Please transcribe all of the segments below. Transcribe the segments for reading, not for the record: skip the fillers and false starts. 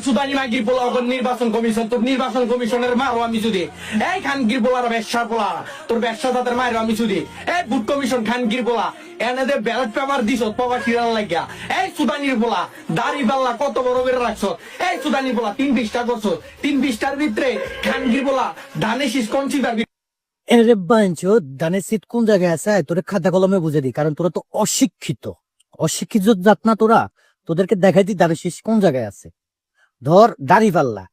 সুদানি মাগির পোলা নির্বাচন কমিশন, তোর নির্বাচন কমিশনের মারো আমি যদি, এই খানগির পোলার ব্যবসার পোলা, তোর ব্যবসা তাদের মারো আমি যদি, এই ভোট কমিশন খানগির পোলা এনে ব্যালট পেপার দিছ প্রবাসী লাগিয়া, এই সুদানির পোলা দাড়ি পাল্লা কত বড় করে রাখছো, এই সুদানির পোলা 3 পৃষ্ঠা করছো, 3 পৃষ্ঠার ভিতরে খানগির পোলা ধানের শীষ কনসিডার। এরে বাঞ্চো ধানের শীত কোন জায়গায় আছে তোরে খাতা কলমে বুঝে দি, কারণ তোরা তো অশিক্ষিত অশিক্ষিত জাত না তোরা, তোদেরকে দেখাই দি ধানের শীষ কোন জায়গায় আছে। ধর দাড়ি পাল্লা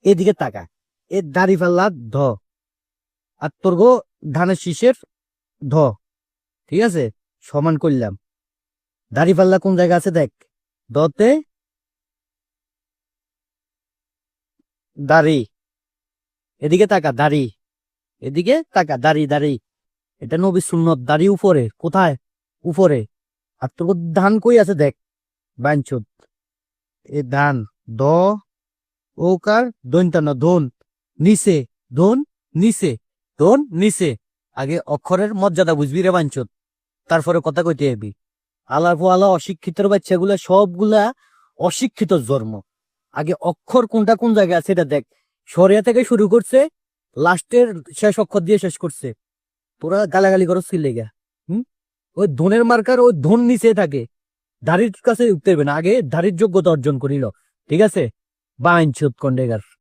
এদিকে তাকা, এ দাড়ি পাল্লা ধ, আর তোর গো ধানের শীষের ধ, ঠিক আছে সমান করলাম। দাড়ি পাল্লা কোন জায়গা আছে দেখ, দতে দাড়ি, এদিকে তাকা দাড়ি, এদিকে তাকা দাড়ি দাড়ি, এটা নবী সুন্নত, দাড়ি উপরে কোথায় উপরে, আর তোর ধান কই আছে দেখ বাঞ্চুত, এ ধান দ ওকার দৈন্তান্ন ধন নিচে, ধন নিচে, ধন নিচে, আগে অক্ষরের মর্যাদা বুঝবি রে বাঞ্চুত, তারপরে কথা কইতে এবি। আলার আলা অশিক্ষিতের বাচ্চাগুলা সবগুলা অশিক্ষিত জন্ম, আগে অক্ষর কোনটা কোন জায়গায় আছে এটা দেখ, সরিয়া থেকে শুরু করছে লাস্টের শেষ অক্ষর দিয়ে শেষ করছে, তোরা গালাগালি করো সিলেগা। ওই ধনের মার্কার ওই ধন নিচে থাকে, দাড়ির কাছে উঠতে হবে না, আগে দাড়ির যোগ্যতা অর্জন করিল, ঠিক আছে বাইনচুত কন্ডেগার।